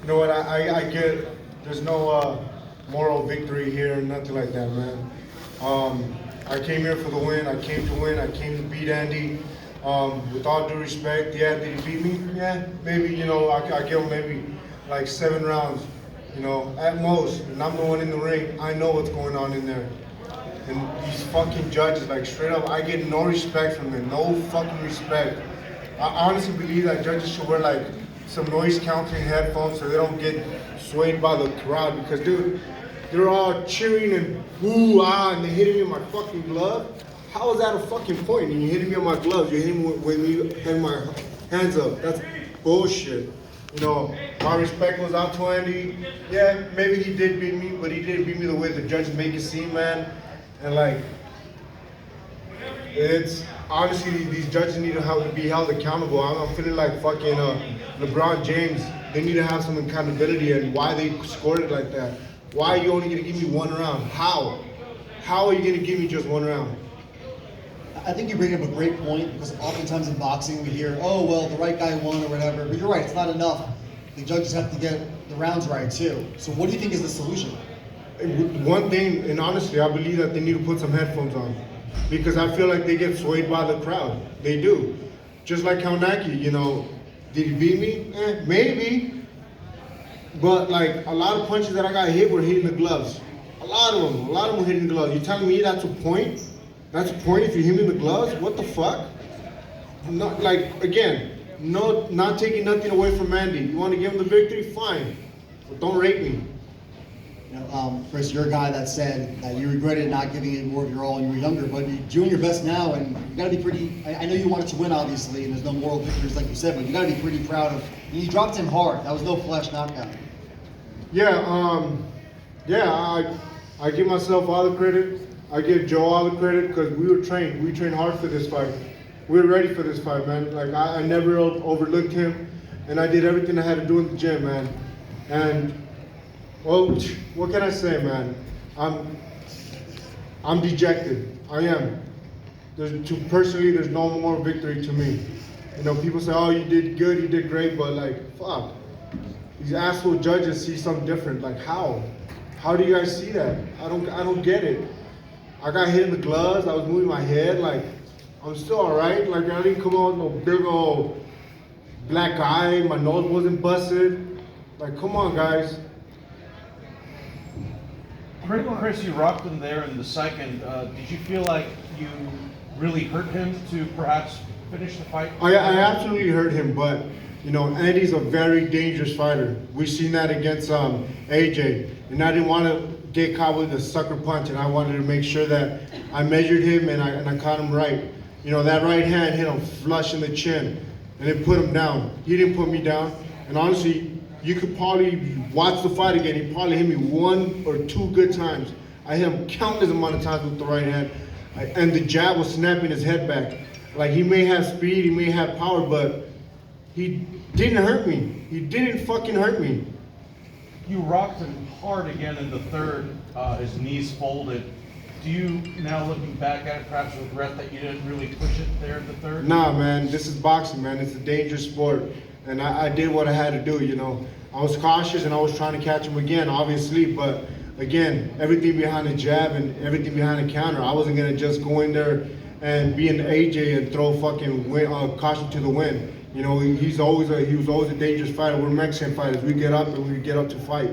You know what? I get. There's no moral victory here, nothing like that, man. I came here for the win. I came to win. I came to beat Andy. With all due respect, yeah, did he beat me? Yeah, maybe. You know, I give him maybe like 7 rounds. You know, at most. And I'm the one in the ring. I know what's going on in there. And these fucking judges, like straight up, I get no respect from them. No fucking respect. I honestly believe that judges should wear like some noise canceling headphones so they don't get swayed by the crowd. Because dude, they're all cheering and woo ah and they're hitting me in my fucking glove. How is that a fucking point? And you're hitting me on my gloves. You're hitting me with me having my hands up. That's bullshit. You know, my respect goes out to Andy. Yeah, maybe he did beat me, but he didn't beat me the way the judges make it seem, man. And like, it's honestly these judges need to be held accountable. I'm feeling like fucking LeBron James. They need to have some accountability and why they scored it like that. Why are you only gonna give me 1 round? How? How are you gonna give me just 1 round? I think you bring up a great point because oftentimes in boxing we hear, oh, well, the right guy won or whatever. But you're right, it's not enough. The judges have to get the rounds right too. So what do you think is the solution? One thing, and honestly, I believe that they need to put some headphones on because I feel like they get swayed by the crowd. They do. Just like Kaunaki, you know, did he beat me? Maybe. But like a lot of punches that I got hit were hitting the gloves. A lot of them were hitting the gloves. You telling me that's a point? That's a point if you hit me in the gloves? What the fuck? Not like again, no, not taking nothing away from Andy. You want to give him the victory? Fine, but don't rape me. You know, Chris, you're a guy that said that you regretted not giving it more of your all when you were younger, but you're doing your best now, and you got to be pretty. I know you wanted to win, obviously, and there's no moral victories like you said, but you got to be pretty proud of. And you dropped him hard. That was no flash knockout. Yeah, I give myself all the credit. I give Joe all the credit because we were trained. We trained hard for this fight. We were ready for this fight, man. Like I never overlooked him, and I did everything I had to do in the gym, man. And well, what can I say, man? I'm dejected. I am. Personally, there's no more victory to me. You know, people say, "Oh, you did good, you did great," but like, fuck. These asshole judges see something different. Like how? How do you guys see that? I don't get it. I got hit in the gloves. I was moving my head. Like I'm still all right. Like I didn't come out with no big old black eye. My nose wasn't busted. Like come on, guys. Chris, you rocked him there in the second. Did you feel like you really hurt him to perhaps finish the fight? I absolutely hurt him, but you know, Andy's a very dangerous fighter. We've seen that against AJ, and I didn't want to get caught with a sucker punch, and I wanted to make sure that I measured him and I caught him right. You know, that right hand hit him flush in the chin, and it put him down. He didn't put me down, and honestly, you could probably watch the fight again. He probably hit me 1 or 2 good times. I hit him countless amount of times with the right hand, and the jab was snapping his head back. Like he may have speed, he may have power, but he didn't hurt me. He didn't fucking hurt me. You rocked him hard again in the third. His knees folded. Do you, now looking back at it, perhaps regret that you didn't really push it there in the third? Nah, man. This is boxing, man. It's a dangerous sport. And I did what I had to do, you know. I was cautious and I was trying to catch him again, obviously. But again, everything behind the jab and everything behind the counter. I wasn't going to just go in there and be an AJ and throw fucking caution to the wind. You know, he was always a dangerous fighter. We're Mexican fighters. We get up and we get up to fight.